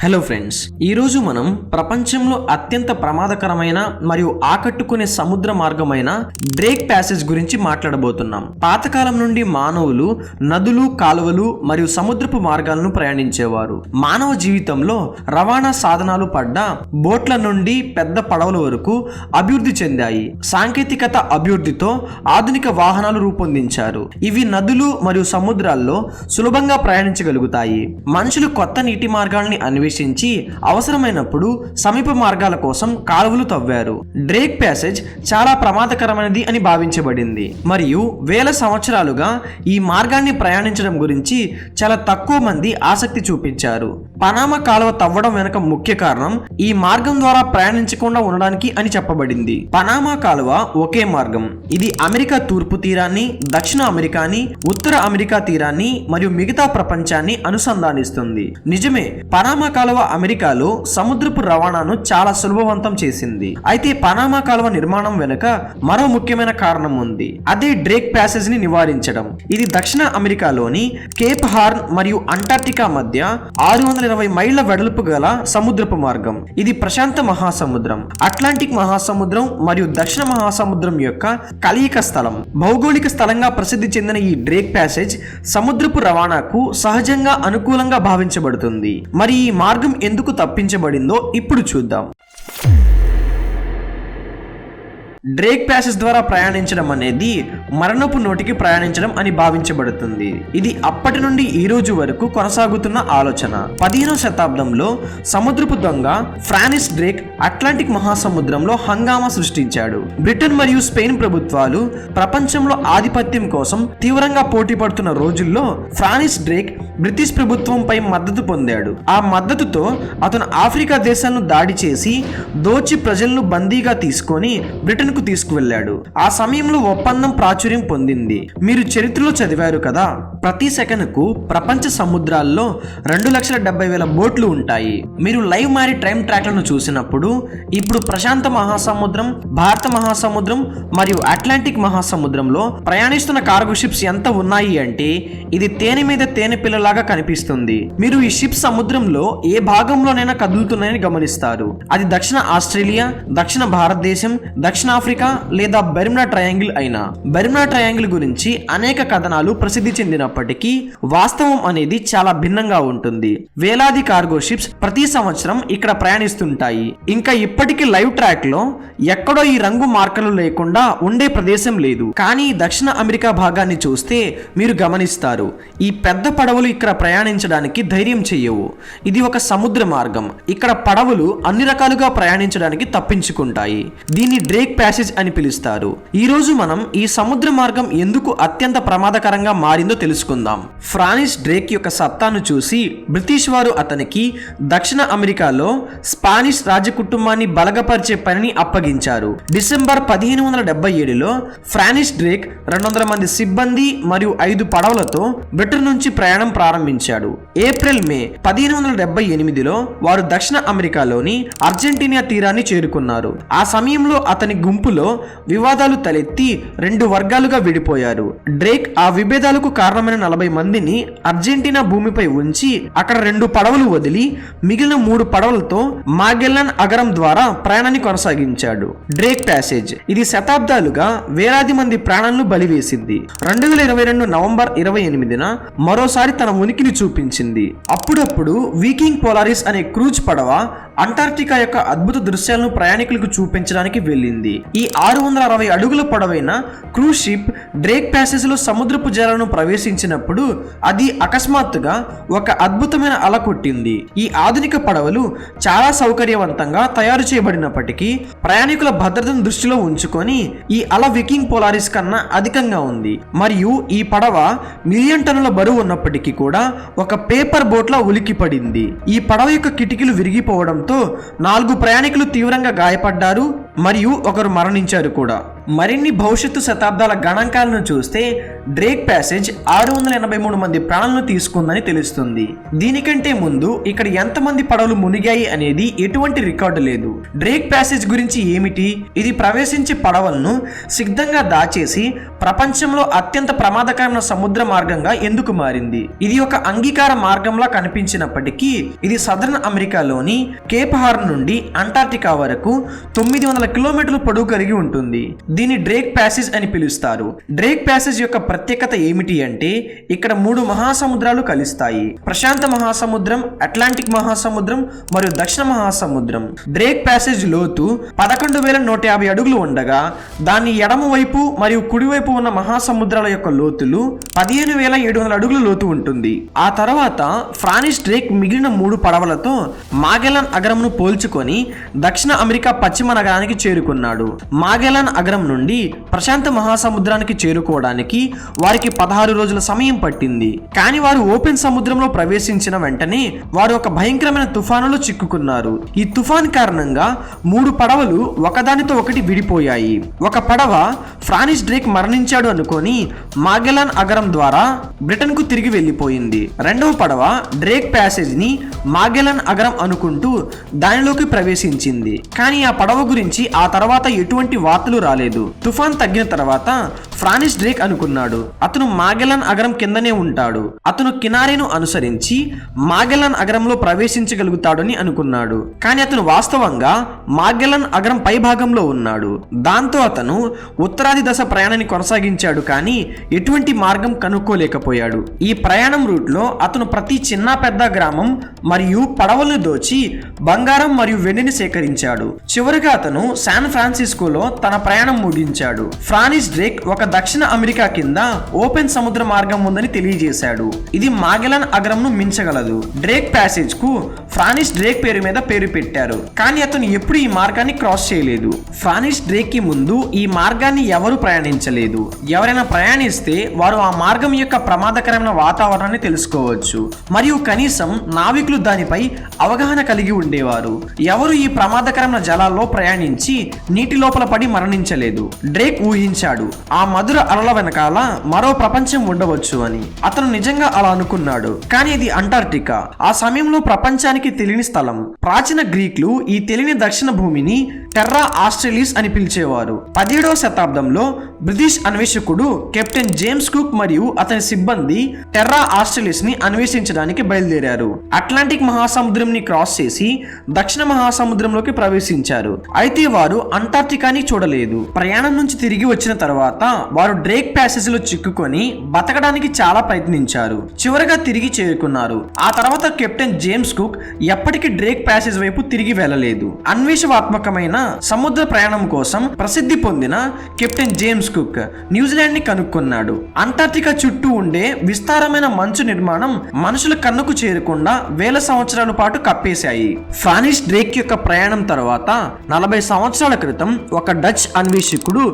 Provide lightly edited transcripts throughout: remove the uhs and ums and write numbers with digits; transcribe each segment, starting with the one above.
Hello friends, ఈరోజు మనం ప్రపంచంలో అత్యంత ప్రమాదకరమైన మరియు ఆకట్టుకునే సముద్ర మార్గమైన డ్రేక్ ప్యాసేజ్ గురించి మాట్లాడబోతున్నాం. పాతకాలం నుండి మానవులు నదులు, కాలువలు మరియు సముద్రపు మార్గాలను ప్రయాణించేవారు. మానవ జీవితంలో రవాణా సాధనాలు పడ్డ బోట్ల నుండి పెద్ద పడవల వరకు అభివృద్ధి చెందాయి. సాంకేతికత అభివృద్ధితో ఆధునిక వాహనాలు రూపొందించారు. ఇవి నదులు మరియు సముద్రాల్లో సులభంగా ప్రయాణించగలుగుతాయి. మనుషులు కొత్త నీటి మార్గాల్ని అన్వేషించి అవసరమైనప్పుడు సమీప మార్గాల కోసం కాలువలు తవ్వారు. డ్రేక్ ప్యాసేజ్ చాలా ప్రమాదకరమైనది అని భావించబడింది మరియు వేల సంవత్సరాలుగా ఈ మార్గాన్ని ప్రయాణించడం గురించి చాలా తక్కువ మంది ఆసక్తి చూపించారు. పనామా కాలువ తవ్వడం వెనుక ముఖ్య కారణం ఈ మార్గం ద్వారా ప్రయాణించకుండా ఉండడానికి అని చెప్పబడింది. పనామా కాలువ ఒకే మార్గం. ఇది అమెరికా తూర్పు తీరాన్ని, దక్షిణ అమెరికాని, ఉత్తర అమెరికా తీరాన్ని మరియు మిగతా ప్రపంచాన్ని అనుసంధానిస్తుంది. నిజమే, పనామా కాలువ అమెరికాలో సముద్రపు రవాణాను చాలా సులభవంతం చేసింది. అయితే పనామా కాలువ నిర్మాణం వెనుక మరో ముఖ్యమైన కారణం ఉంది. అదే డ్రేక్ ప్యాసేజ్ ని నివారించడం. ఇది దక్షిణ అమెరికాలోని కేప్ హార్న్ మరియు అంటార్క్టికా మధ్య 620 మైళ్ల వెడల్పు గల సముద్రపు మార్గం. ఇది ప్రశాంత మహాసముద్రం, అట్లాంటిక్ మహాసముద్రం మరియు దక్షిణ మహాసముద్రం యొక్క కలయిక స్థలం. భౌగోళిక స్థలంగా ప్రసిద్ధి చెందిన ఈ డ్రేక్ ప్యాసేజ్ సముద్రపు రవాణాకు సహజంగా అనుకూలంగా భావించబడుతుంది. మరి ఈ మార్గం ఎందుకు తప్పించబడిందో ఇప్పుడు చూద్దాం. డ్రేక్ ప్యాసేజ్ ద్వారా ప్రయాణించడం అనేది మరణపు నోటికి ప్రయాణించడం అని భావించబడుతుంది. ఇది అప్పటి నుండి ఈ రోజు వరకు కొనసాగుతున్న ఆలోచన. 15వ శతాబ్దంలో సముద్రపు దొంగ ఫ్రాన్సిస్ డ్రేక్ అట్లాంటిక్ మహాసముద్రంలో హంగామా సృష్టించాడు. బ్రిటన్ మరియు స్పెయిన్ ప్రభుత్వాలు ప్రపంచంలో ఆధిపత్యం కోసం తీవ్రంగా పోటీ పడుతున్న రోజుల్లో ఫ్రాన్సిస్ డ్రేక్ బ్రిటిష్ ప్రభుత్వంపై మద్దతు పొందాడు. ఆ మద్దతుతో అతను ఆఫ్రికా దేశాలను దాడి చేసి దోచి ప్రజలను బందీగా తీసుకొని బ్రిటన్ తీసుకువెళ్ళాడు. ఆ సమయంలో ఒప్పందం ప్రాచుర్యం పొందింది. మీరు చరిత్రలో చదివారు కదా, ప్రతి సెకనుకు ప్రపంచ సముద్రాల్లో 2,70,000 బోట్లు ఉంటాయి. మీరు లైవ్ మారి టైం ట్రాక్లను చూసినప్పుడు ఇప్పుడు ప్రశాంత మహాసముద్రం, భారత మహాసముద్రం మరియు అట్లాంటిక్ మహాసముద్రంలో ప్రయాణిస్తున్న కార్గో షిప్స్ ఎంత ఉన్నాయి అంటే ఇది తేనె మీద తేనె పిల్లలాగా కనిపిస్తుంది. మీరు ఈ షిప్స్ సముద్రంలో ఏ భాగంలోనైనా కదులుతున్నాయని గమనిస్తారు. అది దక్షిణ ఆస్ట్రేలియా, దక్షిణ భారతదేశం, దక్షిణ ఆఫ్రికా లేదా బెర్ముడా ట్రయాంగిల్ అయినా. బెర్ముడా ట్రయాంగిల్ గురించి అనేక కథనాలు ప్రసిద్ధి చెందినప్పటికీ వాస్తవం అనేది చాలా భిన్నంగా ఉంటుంది. వేలాది కార్గో షిప్స్ ప్రతి సంవత్సరం ఇక్కడ ప్రయాణిస్తుంటాయి. ఇంకా ఇప్పటికీ లైవ్ ట్రాక్ లో ఎక్కడో ఈ రంగు మార్కలు లేకుండా ఉండే ప్రదేశం లేదు. కానీ దక్షిణ అమెరికా భాగాన్ని చూస్తే మీరు గమనిస్తారు, ఈ పెద్ద పడవలు ఇక్కడ ప్రయాణించడానికి ధైర్యం చెయ్యవు. ఇది ఒక సముద్ర మార్గం. ఇక్కడ పడవలు అన్ని రకాలుగా ప్రయాణించడానికి తప్పించుకుంటాయి. దీన్ని డ్రేక్ ప్యాసేజ్ అని పిలుస్తారు. ఈ రోజు మనం ఈ సముద్ర మార్గం ఎందుకు అత్యంత ప్రమాదకరంగా మారిందో తెలుసుకుందాం. ఫ్రాన్సిస్ డ్రేక్ యొక్క సత్తాను చూసి బ్రిటిష్ వారు అతనికి దక్షిణ అమెరికాలో స్పానిష్ రాజకుటుంబాన్ని బలగపరిచే పనిని అప్పగించారు. డిసెంబర్ 1577లో ఫ్రాన్సిస్ డ్రేక్ 200 మంది సిబ్బంది మరియు 5 పడవలతో బ్రిటన్ నుంచి ప్రయాణం ప్రారంభించాడు. ఏప్రిల్ మే 1578లో వారు దక్షిణ అమెరికాలోని అర్జెంటీనా తీరాన్ని చేరుకున్నారు. ఆ సమయంలో అతని గుంపులో వివాదాలు తలెత్తి 2 వర్గాలుగా విడిపోయారు. డ్రేక్ ఆ విభేదాలకు కారణమైన 40 మందిని అర్జెంటీనా భూమిపై ఉంచి అక్కడ 2 పడవలు వదిలి మిగిలిన 3 పడవలతో మాగెల్లాన్ అగరం ద్వారా ప్రయాణాన్ని కొనసాగించాడు. డ్రేక్ ప్యాసేజ్ ఇది శతాబ్దాలుగా వేలాది మంది ప్రాణాలను బలివేసింది. 2022 నవంబర్ 28న మరోసారి తన ఉనికిని చూపించింది. అప్పుడప్పుడు వీకింగ్ పోలారిస్ అనే క్రూజ్ పడవ అంటార్క్టికా యొక్క అద్భుత దృశ్యాలను ప్రయాణికులకు చూపించడానికి వెళ్ళింది. ఈ 660 అడుగుల పొడవైన క్రూజ్ షిప్ డ్రేక్ ప్యాసేజ్ లో సముద్రపు జలాలను ప్రవేశించినప్పుడు అది అకస్మాత్తుగా ఒక అద్భుతమైన అల కొట్టింది. ఈ ఆధునిక పడవలు చాలా సౌకర్యవంతంగా తయారు చేయబడినప్పటికీ ప్రయాణికుల భద్రతను దృష్టిలో ఉంచుకొని ఈ అల వికింగ్ పోలారిస్ కన్నా అధికంగా ఉంది. మరియు ఈ పడవ 1,000,000 టన్నుల బరువు ఉన్నప్పటికీ కూడా ఒక పేపర్ బోట్ లా ఉలికి పడింది. ఈ పడవ యొక్క కిటికీలు విరిగిపోవడంతో 4 ప్రయాణికులు తీవ్రంగా గాయపడ్డారు మరియు ఒకరు మరణించారు కూడా. మరిన్ని భవిష్యత్తు శతాబ్దాల గణాంకాలను చూస్తే డ్రేక్ ప్యాసేజ్ 683 మంది ప్రాణాలను తీసుకుందని తెలుస్తుంది. దీనికంటే ముందు ఇక్కడ ఎంతమంది పడవలు మునిగాయి అనేది ఎటువంటి రికార్డు లేదు. డ్రేక్ ప్యాసేజ్ గురించి ఏమిటి? ఇది ప్రవేశించే పడవలను సిద్ధంగా దాచేసి ప్రపంచంలో అత్యంత ప్రమాదకరమైన సముద్ర మార్గంగా ఎందుకు మారింది? ఇది ఒక అంగీకార మార్గంలా కనిపించినప్పటికీ ఇది సదరన్ అమెరికాలోని కేప్ హార్న్ నుండి అంటార్టికా వరకు 900 కిలోమీటర్ల పొడవు కలిగి ఉంటుంది. దీన్ని డ్రేక్ ప్యాసేజ్ అని పిలుస్తారు. డ్రేక్ ప్యాసేజ్ యొక్క ప్రత్యేకత ఏమిటి అంటే ఇక్కడ 3 మహాసముద్రాలు కలుస్తాయి. ప్రశాంత మహాసముద్రం, అట్లాంటిక్ మహాసముద్రం మరియు దక్షిణ మహాసముద్రం. డ్రేక్ ప్యాసేజ్ లోతు 11,150 అడుగులు ఉండగా దాని ఎడమ వైపు మరియు కుడివైపు ఉన్న మహాసముద్రాల యొక్క లోతులు 15,700 అడుగుల లోతు ఉంటుంది. ఆ తర్వాత ఫ్రాన్సిస్ డ్రేక్ మిగిలిన 3 పడవలతో మాగెల్లాన్ అగరంను పోల్చుకొని దక్షిణ అమెరికా పశ్చిమ నగరానికి చేరుకున్నాడు. మాగెల్లాన్ అగరం నుండి ప్రశాంత మహాసముద్రానికి చేరుకోవడానికి వారికి 16 రోజుల సమయం పట్టింది. కానీ వారు ఓపెన్ సముద్రంలో ప్రవేశించిన వెంటనే వారు ఒక భయంకరమైన తుఫానులో చిక్కుకున్నారు. ఈ తుఫాన్ కారణంగా 3 పడవలు ఒకదానితో ఒకటి విడిపోయాయి. ఒక పడవ ఫ్రాన్సిస్ డ్రేక్ మరణించాడు అనుకొని మాగెల్లాన్ అగరం ద్వారా బ్రిటన్ కు తిరిగి వెళ్లిపోయింది. రెండవ పడవ డ్రేక్ ప్యాసేజ్ ని మాగెల్లాన్ అగరం అనుకుంటూ దానిలోకి ప్రవేశించింది. కానీ ఆ పడవ గురించి ఆ తర్వాత ఎటువంటి వార్తలు రాలేదు. తుఫాన్ తగ్గిన తర్వాత ఫ్రాన్సిస్ డ్రేక్ అనుకున్నాడు అతను మాగెల్లాన్ అగరం కిందనే ఉంటాడు. అతను కినారేను అనుసరించి మాగెల్లాన్ అగరంలో ప్రవేశించగలుగుతాడని అనుకున్నాడు. కానీ అతను వాస్తవంగా మాగెల్లాన్ అగరం పై భాగంలో ఉన్నాడు. దాంతో అతను ఉత్తరాది దశ ప్రయాణాన్ని కొనసాగించాడు కానీ ఎటువంటి మార్గం కనుక్కోలేకపోయాడు. ఈ ప్రయాణం రూట్ లో అతను ప్రతి చిన్న పెద్ద గ్రామం మరియు పడవలను దోచి బంగారం మరియు వెండిని సేకరించాడు. చివరిగా అతను శాన్ ఫ్రాన్సిస్కోలో తన ప్రయాణం ముగించాడు. ఫ్రాన్సిస్ డ్రేక్ ఒక దక్షిణ అమెరికా కింద ఓపెన్ సముద్ర మార్గం ఉందని తెలియజేశాడు. ఇది మాగెల్లాన్ అగరంను మించగలదు. డ్రేక్ ప్యాసేజ్ కు ఫ్రాన్సిస్ డ్రేక్ పేరు మీద పేరు పెట్టారు. కానీ అతను ఎప్పుడు ఈ మార్గాన్ని క్రాస్ చేయలేదు. ఫ్రాన్సిస్ డ్రేక్ కి ముందు ఈ మార్గాన్ని ఎవరు ప్రయాణించలేదు. ఎవరైనా ప్రయాణిస్తే వారు ఆ మార్గం యొక్క ప్రమాదకరమైన వాతావరణాన్ని తెలుసుకోవచ్చు మరియు కనీసం నావికులు దానిపై అవగాహన కలిగి ఉండేవారు. ఎవరు ఈ ప్రమాదకరమైన జలాల్లో ప్రయాణించి నీటి లోపల పడి మరణించలేదు. డ్రేక్ ఊహించాడు ఆ మధుర అలల వెనకాల మరో ప్రపంచం ఉండవచ్చు అని. అతను నిజంగా అలా అనుకున్నాడు. కానీ ఇది అంటార్క్టికా. ఆ సమయంలో ప్రపంచానికి తెలియని స్థలం. ప్రాచీన గ్రీకులు ఈ తెలియని దక్షిణ భూమిని టెర్రా ఆస్ట్రేలిస్ అని పిలిచేవారు. 17వ శతాబ్దంలో బ్రిటిష్ అన్వేషకుడు కెప్టెన్ జేమ్స్ కుక్ మరియు అతని సిబ్బంది టెర్రా ఆస్ట్రేలిస్ ని అన్వేషించడానికి బయలుదేరారు. అట్లాంటిక్ మహాసముద్రంని క్రాస్ చేసి దక్షిణ మహాసముద్రంలోకి ప్రవేశించారు. అయితే వారు అంటార్క్టికాని చూడలేదు. ప్రయాణం నుంచి తిరిగి వచ్చిన తర్వాత వారు డ్రేక్ ప్యాసేజ్ లో చిక్కుకొని బతకడానికి చాలా ప్రయత్నించారు. చివరగా తిరిగి చేరుకున్నారు. ఆ తర్వాత కెప్టెన్ జేమ్స్ కుక్ ఎప్పటికీ డ్రేక్ ప్యాసేజ్ వైపు తిరిగి వెళ్ళలేదు. అన్వేషణాత్మకమైన సముద్ర ప్రయాణం కోసం ప్రసిద్ధి పొందిన కెప్టెన్ జేమ్స్ కుక్ న్యూజిలాండ్ ని కనుక్కున్నాడు. అంటార్క్టికా చుట్టూ ఉండే విస్తారమైన మంచు నిర్మాణం మనుషుల కన్నుకు చేరకుండా వేల సంవత్సరాల పాటు కప్పేశాయి. ఫ్రాన్సిస్ డ్రేక్ యొక్క ప్రయాణం తర్వాత 40 సంవత్సరాల క్రితం ఒక డచ్ అన్వేషకుడు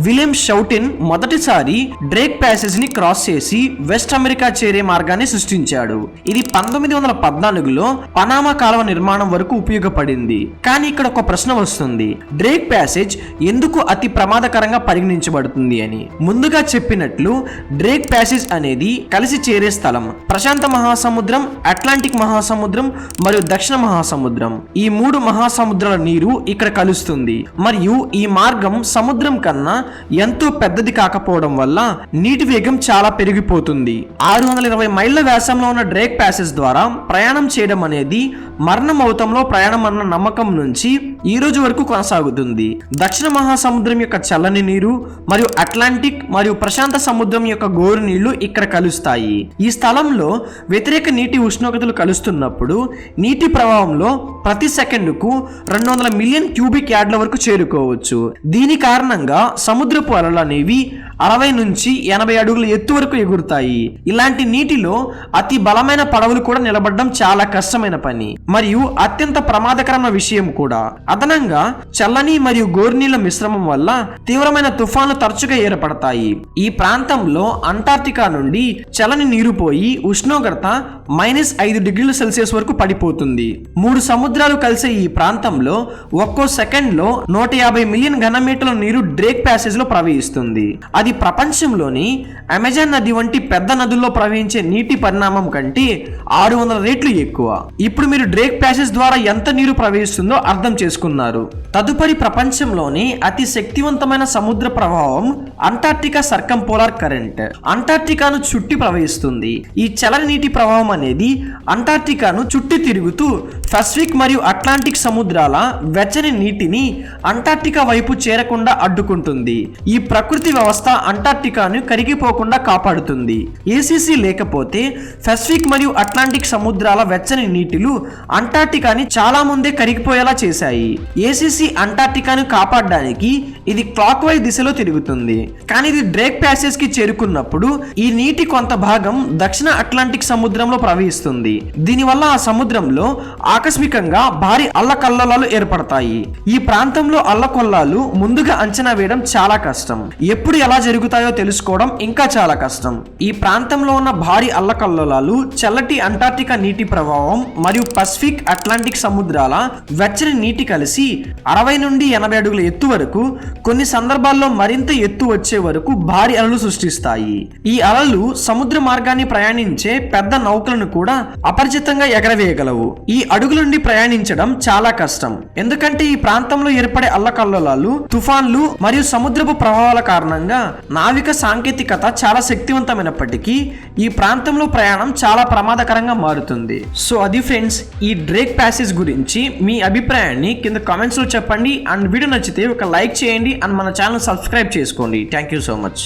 విలియం షౌటిన్ మొదటిసారి డ్రేక్ ప్యాసేజ్ ని క్రాస్ చేసి వెస్ట్ అమెరికా చేరే మార్గాన్ని సృష్టించాడు. ఇది 1914లో పనామా కాలువ నిర్మాణం వరకు ఉపయోగపడింది. కానీ ఇక్కడ ఒక ప్రశ్న వస్తుంది, డ్రేక్ ప్యాసేజ్ ఎందుకు అతి ప్రమాదకరంగా పరిగణించబడుతుంది అని. ముందుగా చెప్పినట్లు డ్రేక్ ప్యాసేజ్ అనేది కలిసి చేరే స్థలం. ప్రశాంత మహాసముద్రం, అట్లాంటిక్ మహాసముద్రం మరియు దక్షిణ మహాసముద్రం, ఈ 3 మహాసముద్రాల నీరు ఇక్కడ కలుస్తుంది. మరియు ఈ మార్గం సముద్రం కన్నా ఎంతో పెద్దది కాకపోవడం వల్ల నీటి వేగం చాలా పెరిగిపోతుంది. 620 మైళ్ళ వ్యాసంలో ఉన్న డ్రేక్ ప్యాసేజ్ ద్వారా ప్రయాణం చేయడం అనేది మరణం అవుతంలో ప్రయాణం అన్న నమ్మకం నుంచి ఈ రోజు వరకు కొనసాగుతుంది. దక్షిణ మహాసముద్రం యొక్క చల్లని నీరు మరియు అట్లాంటిక్ మరియు ప్రశాంత సముద్రం యొక్క గోరు నీళ్లు ఇక్కడ కలుస్తాయి. ఈ స్థలంలో వ్యతిరేక నీటి ఉష్ణోగ్రతలు కలుస్తున్నప్పుడు నీటి ప్రవాహంలో ప్రతి సెకండుకు 200 మిలియన్ క్యూబిక్ యార్డ్ల వరకు చేరుకోవచ్చు. దీని కారణంగా సముద్రపు అలలు అనేవి 60 నుంచి 80 అడుగుల ఎత్తు వరకు ఎగురుతాయి. ఇలాంటి నీటిలో అతి బలమైన పడవలు కూడా నిలబడడం చాలా కష్టమైన పని మరియు అత్యంత ప్రమాదకరమైన విషయం కూడా. అదనంగా చల్లని మరియు గోరునీళ్ల మిశ్రమం వల్ల తీవ్రమైన తుఫాన్లు తరచుగా ఏర్పడతాయి. ఈ ప్రాంతంలో అంటార్క్టికా నుండి చల్లని నీరు పోయి ఉష్ణోగ్రత -5 డిగ్రీల సెల్సియస్ వరకు పడిపోతుంది. 3 సముద్రాలు కలిసే ఈ ప్రాంతంలో ఒక్కో సెకండ్లో 150 మిలియన్ ఘనమీటర్ల నీరు డ్రేక్ ప్యాసేజ్ లో ప్రవహిస్తుంది. అది ప్రపంచంలోని అమెజాన్ నది వంటి పెద్ద నదుల్లో ప్రవహించే నీటి పరిమాణం కంటే 600 రెట్లు ఎక్కువ. ఇప్పుడు మీరు డ్రేక్ ప్యాసేజ్ ద్వారా ఎంత నీరు ప్రవహిస్తుందో అర్థం చేసుకున్నారు. తదుపరి ప్రపంచంలోని అతి శక్తివంతమైన సముద్ర ప్రవాహం అంటార్క్టికా సర్కంపోలార్ కరెంట్ అంటార్క్టికాను చుట్టి ప్రవహిస్తుంది. ఈ చల్లని నీటి ప్రవాహం అనేది అంటార్క్టికాను చుట్టి తిరుగుతూ పసిఫిక్ మరియు అట్లాంటిక్ సముద్రాల వెచ్చని నీటిని అంటార్క్టికా వైపు చేరకుండా అడ్డుకుంటుంది. ఈ ప్రకృతి వ్యవస్థ అంటార్క్టికాను కరిగిపోకుండా కాపాడుతుంది. ఏసీసీ లేకపోతే పసిఫిక్ మరియు అట్లాంటిక్ సముద్రాల వెచ్చని నీటిలు అంటార్క్టికాని చాలా ముందే కరిగిపోయేలా చేశాయి. ఏసీసీ అంటార్క్టికాను కాపాడడానికి ఇది క్లాక్ వైజ్ దిశలో తిరుగుతుంది. కానీ ఇది డ్రేక్ ప్యాసేజ్ కి చేరుకున్నప్పుడు ఈ నీటి కొంత భాగం దక్షిణ అట్లాంటిక్ సముద్రంలో ప్రవహిస్తుంది. దీనివల్ల ఆ సముద్రంలో ఆకస్మికంగా భారీ అల్లకల్లోలాలు ఏర్పడతాయి. ఈ ప్రాంతంలో అల్లకొల్లాలు ముందుగా అంచనా వేయడం చాలా కష్టం. ఎప్పుడు ఎలా జరుగుతాయో తెలుసుకోవడం ఇంకా చాలా కష్టం. ఈ ప్రాంతంలో ఉన్న భారీ అల్లకల్లోలాలు చల్లటి అంటార్క్టికా నీటి ప్రభావం మరియు పసిఫిక్ అట్లాంటిక్ సముద్రాల వెచ్చని నీటి కలిసి 60 నుండి 80 అడుగుల ఎత్తు వరకు, కొన్ని సందర్భాల్లో మరింత ఎత్తు వచ్చే వరకు భారీ అలలు సృష్టిస్తాయి. ఈ అలలు సముద్ర మార్గాన్ని ప్రయాణించే పెద్ద నౌకలను కూడా అపరిచితంగా ఎగరవేయగలవు. ఈ అడుగుల నుండి ప్రయాణించడం చాలా కష్టం, ఎందుకంటే ఈ ప్రాంతంలో ఏర్పడే అల్లకల్లోలాలు, తుఫాన్లు మరియు సముద్రపు ప్రవాహాల కారణంగా నావిక సాంకేతికత చాలా శక్తివంతమైనప్పటికీ ఈ ప్రాంతంలో ప్రయాణం చాలా ప్రమాదకరంగా మారుతుంది. సో అది ఫ్రెండ్స్, ఈ డ్రేక్ ప్యాసేజ్ గురించి మీ అభిప్రాయాన్ని కింద కామెంట్స్ లో చెప్పండి. అండ్ వీడియో నచ్చితే ఒక లైక్ చేయండి అండ్ మన ఛానల్ సబ్స్క్రైబ్ చేసుకోండి. Thank you so much.